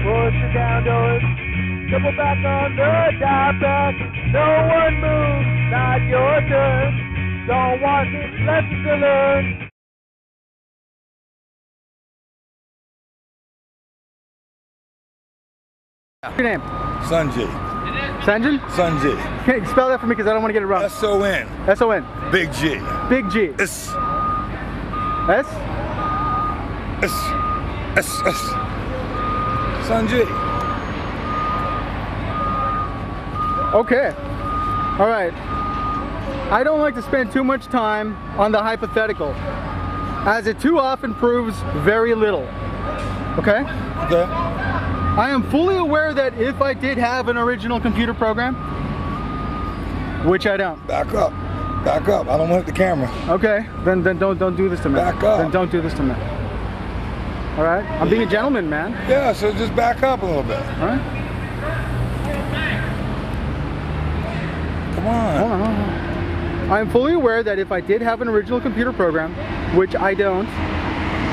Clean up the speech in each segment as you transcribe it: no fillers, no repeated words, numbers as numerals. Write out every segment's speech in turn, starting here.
Push it down, do it. Double back on the dive back. No one moves, not your turn. Don't want this lesson to learn. What's your name? Sanjay. Sanjan? Sanjay. Can you spell that for me because I don't want to get it wrong. S-O-N. S-O-N. Big G. Big G. S. S? S. S. S. Sanjay. Okay. All right. I don't like to spend too much time on the hypothetical, as it too often proves very little. Okay? Okay. I am fully aware that if I did have an original computer program, which I don't. Back up. Back up. I don't want the camera. Okay, then don't do this to me. Back up. Then don't do this to me. All right? I'm being a gentleman, man. Yeah, so just back up a little bit. All right? Come on. Hold on. I am fully aware that if I did have an original computer program, which I don't,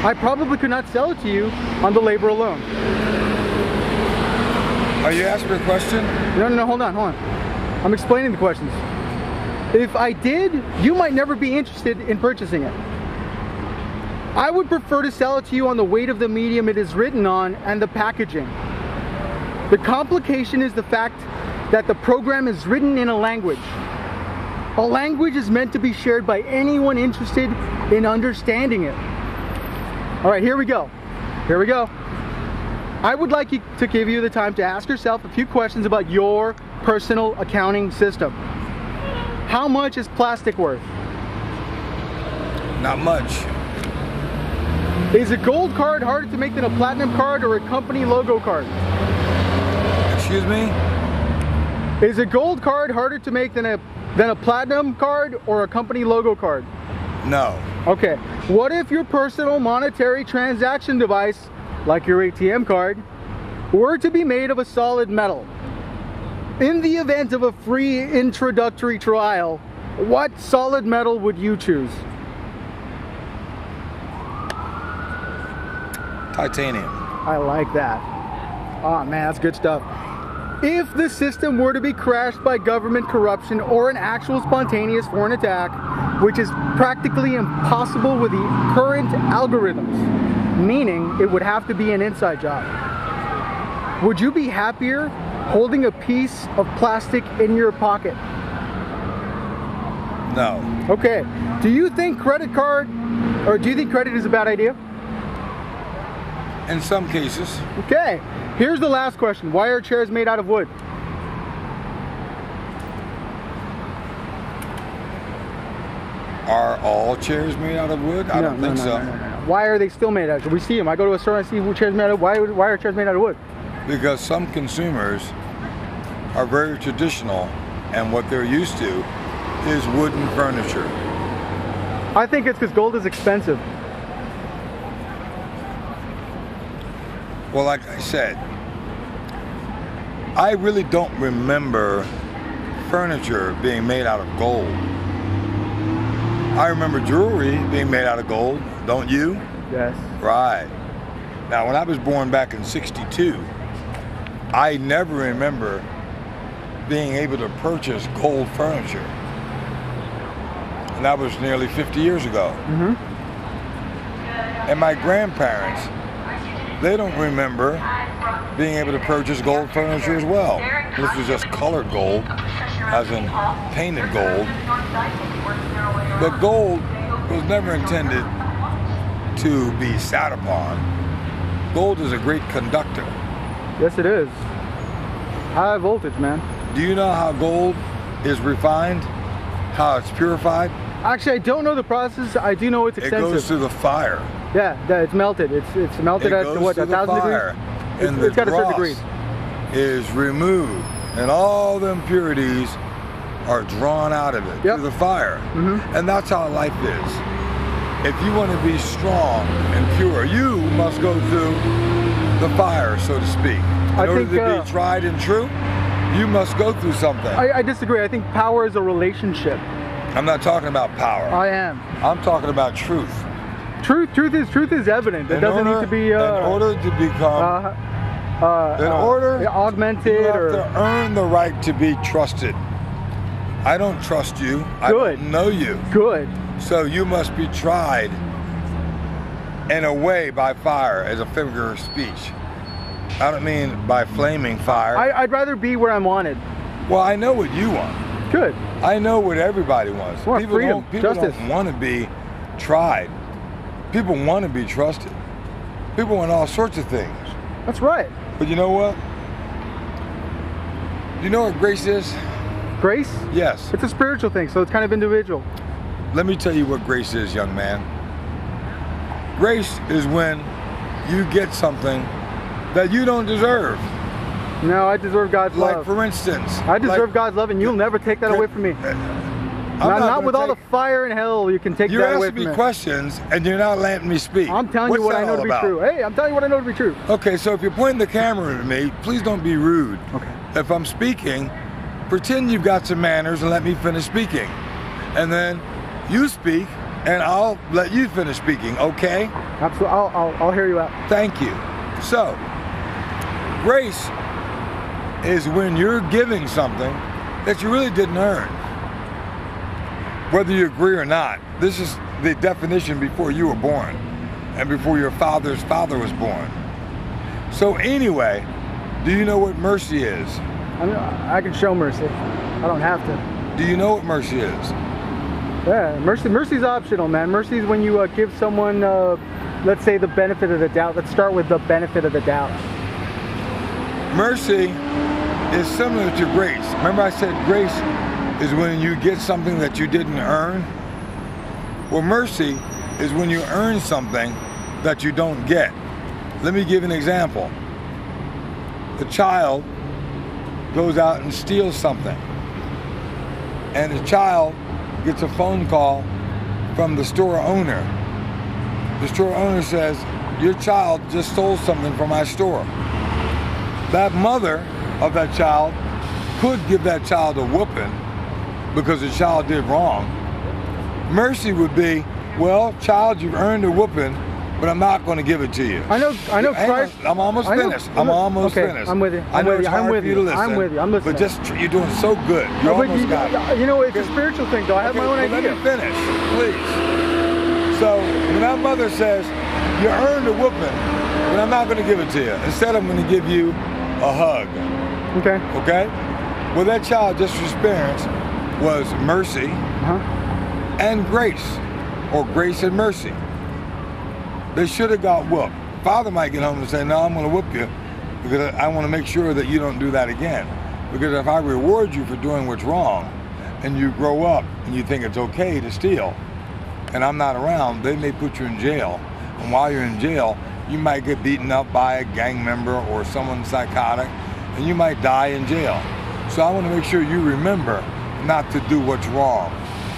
I probably could not sell it to you on the labor alone. Are you asking me a question? No, hold on. I'm explaining the questions. If I did, you might never be interested in purchasing it. I would prefer to sell it to you on the weight of the medium it is written on and the packaging. The complication is the fact that the program is written in a language. A language is meant to be shared by anyone interested in understanding it. All right, here we go. I would like to give you the time to ask yourself a few questions about your personal accounting system. How much is plastic worth? Not much. Is a gold card harder to make than a platinum card or a company logo card? Excuse me? Is a gold card harder to make than a platinum card or a company logo card? No. Okay. What if your personal monetary transaction device, like your ATM card, were to be made of a solid metal? In the event of a free introductory trial, what solid metal would you choose? Titanium. I like that. Oh man, that's good stuff. If the system were to be crashed by government corruption or an actual spontaneous foreign attack, which is practically impossible with the current algorithms, meaning it would have to be an inside job, would you be happier holding a piece of plastic in your pocket? No. Okay. Do you think credit is a bad idea? In some cases. Okay. Here's the last question. Why are chairs made out of wood? Are all chairs made out of wood? I don't think so. No. Why are they still made out of wood? We see them. I go to a store and I see chairs made out of wood. Why are chairs made out of wood? Because some consumers are very traditional and what they're used to is wooden furniture. I think it's because gold is expensive. Well, like I said, I really don't remember furniture being made out of gold. I remember jewelry being made out of gold, don't you? Yes. Right. Now, when I was born back in '62, I never remember being able to purchase gold furniture. And that was nearly 50 years ago. Mm-hmm. And my grandparents, they don't remember being able to purchase gold furniture as well. This was just colored gold, as in painted gold. But gold was never intended to be sat upon. Gold is a great conductor. Yes, it is. High voltage, man. Do you know how gold is refined? How it's purified? Actually, I don't know the process. I do know it's extensive. It goes through the fire. Yeah, it's melted. It's melted at what, 1,000 degrees? And it's got a certain degree. Is removed, and all the impurities are drawn out of it through the fire. Mm-hmm. And that's how life is. If you want to be strong and pure, you must go through the fire, so to speak. In order to be tried and true, you must go through something. I disagree. I think power is a relationship. I'm not talking about power. I am. I'm talking about truth. Truth is evident. It doesn't need to be. In order to become augmented, you have or to earn the right to be trusted. I don't trust you. I don't know you. Good. So you must be tried in a way by fire, as a figure of speech. I don't mean by flaming fire. I'd rather be where I'm wanted. Well, I know what you want. Good. I know what everybody wants. I want freedom, people justice. don't want to be tried. People want to be trusted. People want all sorts of things. That's right. But you know what? You know what grace is? Grace? Yes. It's a spiritual thing, so it's kind of individual. Let me tell you what grace is, young man. Grace is when you get something that you don't deserve. No, I deserve God's Like, love. for instance, I deserve God's love, and you'll never take that away from me. Not with all the fire in hell, you can take that away You're from asking me. me questions, and you're not letting me speak. I'm telling you what I know to be true. Hey, I'm telling you what I know to be true. Okay, so if you're pointing the camera at me, please don't be rude. Okay. If I'm speaking, pretend you've got some manners and let me finish speaking. And then you speak, and I'll let you finish speaking, okay? Absolutely. I'll hear you out. Thank you. So, grace is when you're giving something that you really didn't earn. Whether you agree or not, this is the definition before you were born and before your father's father was born. So anyway, do you know what mercy is? I can show mercy. I don't have to. Do you know what mercy is? Yeah, mercy's optional, man. Mercy is when you give someone, let's say, the benefit of the doubt. Let's start with the benefit of the doubt. Mercy is similar to grace. Remember I said grace is when you get something that you didn't earn? Well, mercy is when you earn something that you don't get. Let me give an example. The child goes out and steals something, and the child gets a phone call from the store owner. The store owner says, your child just stole something from my store. That mother of that child could give that child a whooping because the child did wrong. Mercy would be, well, child, you've earned a whooping, but I'm not going to give it to you. I know Christ. I'm almost finished. I'm almost finished. I'm with you. I know it's hard for you to listen. I'm with you. I'm listening. But just, you're doing so good. You almost got it. You know, it's a spiritual thing, though. I have my own idea. Let me finish, please. So, when that mother says, you earned a whooping, but I'm not going to give it to you. Instead, I'm going to give you a hug. Okay. Okay? Well, that child just experienced was mercy and grace, or grace and mercy. They should have got whooped. Father might get home and say, no, I'm going to whoop you because I want to make sure that you don't do that again. Because if I reward you for doing what's wrong and you grow up and you think it's okay to steal and I'm not around, they may put you in jail. And while you're in jail, you might get beaten up by a gang member or someone psychotic, and you might die in jail. So I want to make sure you remember not to do what's wrong.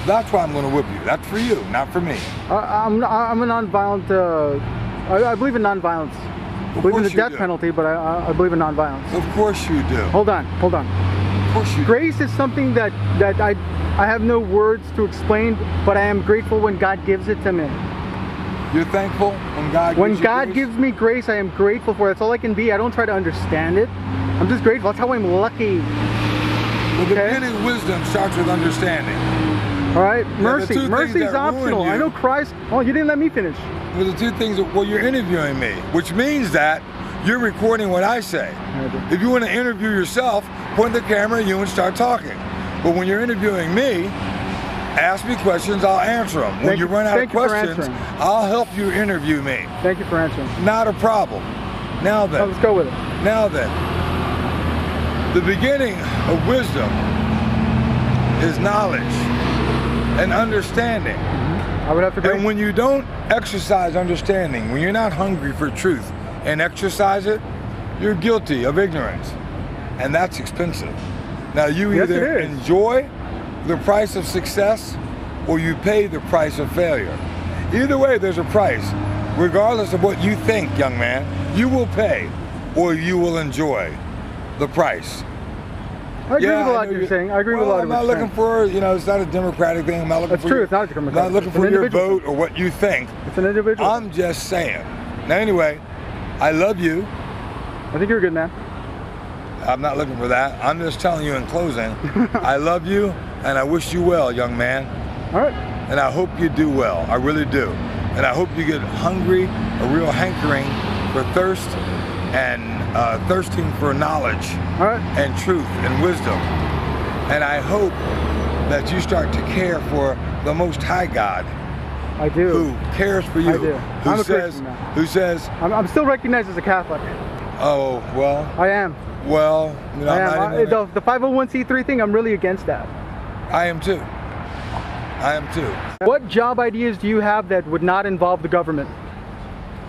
That's why I'm going to whip you. That's for you, not for me. I'm a non-violent, I believe in non-violence. I believe in the death penalty, but I believe in non-violence. Of course you do. Hold on. Of course you do. Grace is something that I have no words to explain, but I am grateful when God gives it to me. You're thankful when God gives you grace? When God gives me grace, I am grateful for it. That's all I can be. I don't try to understand it. I'm just grateful. That's how I'm lucky. Well, the beginning of wisdom starts with understanding. All right, mercy. Mercy's optional. I know Christ. Oh, you didn't let me finish. Well, the two things, well, you're interviewing me, which means that you're recording what I say. If you want to interview yourself, point the camera at you and start talking. But when you're interviewing me, ask me questions, I'll answer them. When you run out of questions, I'll help you interview me. Thank you for answering. Not a problem. Now then. Let's go with it. Now then. The beginning of wisdom is knowledge and understanding. I would have to agree. And when you don't exercise understanding, when you're not hungry for truth and exercise it, you're guilty of ignorance. And that's expensive. Now you either enjoy the price of success or you pay the price of failure. Either way, there's a price. Regardless of what you think, young man, you will pay or you will enjoy the price. I agree with a lot you're saying. I agree with a lot of what you're saying. I'm not looking for, it's not a democratic thing. I'm not looking That's true, it's not a democratic thing. I'm not looking for your vote or what you think. It's an individual. I'm just saying. Now anyway, I love you. I think you're a good man. I'm not looking for that. I'm just telling you in closing, I love you and I wish you well, young man. All right. And I hope you do well. I really do. And I hope you get hungry, a real hankering for thirst and thirsting for knowledge and truth and wisdom. And I hope that you start to care for the Most High God. I do. Who cares for you. I do. I'm a Christian now. Who says... I'm still recognized as a Catholic. Oh, well... I am. Well, you know, the 501c3 thing, I'm really against that. I am too. I am too. What job ideas do you have that would not involve the government?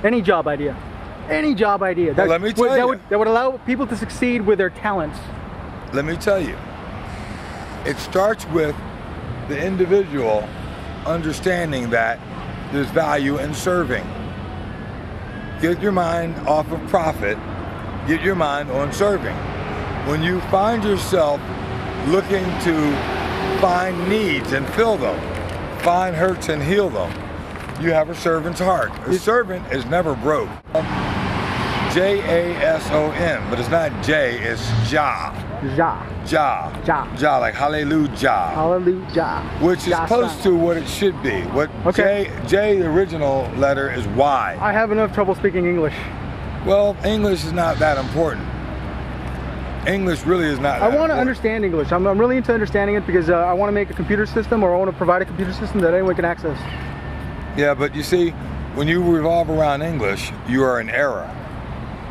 Any job idea. Any job idea. Well, let me tell you. That would allow people to succeed with their talents. Let me tell you. It starts with the individual understanding that there's value in serving. Get your mind off of profit. Get your mind on serving. When you find yourself looking to find needs and fill them, find hurts and heal them, you have a servant's heart. A servant is never broke. J-A-S-O-N, but it's not J, it's Jah. Jah. Jah. Jah. Jah, like hallelujah. Hallelujah. Which is close to what it should be. What J, the original letter, is Y. I have enough trouble speaking English. Well, English is not that important. English really is not that I want to important. understand English. I'm really into understanding it because I want to make a computer system, or I want to provide a computer system that anyone can access. Yeah, but you see, when you revolve around English, you are in error.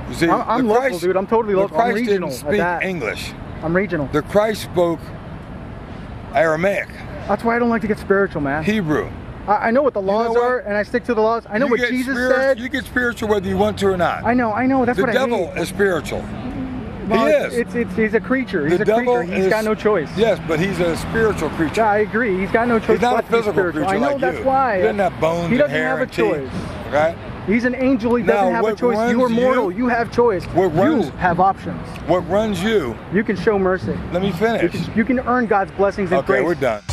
You see, I'm local, dude. I'm totally local. I'm regional. Christ didn't speak English. I'm regional. The Christ spoke Aramaic. That's why I don't like to get spiritual, man. Hebrew. I know what the laws are, and I stick to the laws. I know what Jesus said. You get spiritual whether you want to or not. I know. That's what I hate. The devil is spiritual. Well, he is. He's a creature. He's a creature. He's got no choice. Yes, but he's a spiritual creature. Yeah, I agree. He's got no choice. He's not a physical creature. I know, like that's you. why. He doesn't have bones and hair and teeth. He doesn't have a choice. Right? He's an angel. He doesn't have a choice. You are mortal. You have choice. You have options. What runs you? You can show mercy. Let me finish. You can earn God's blessings and grace. Okay, we're done.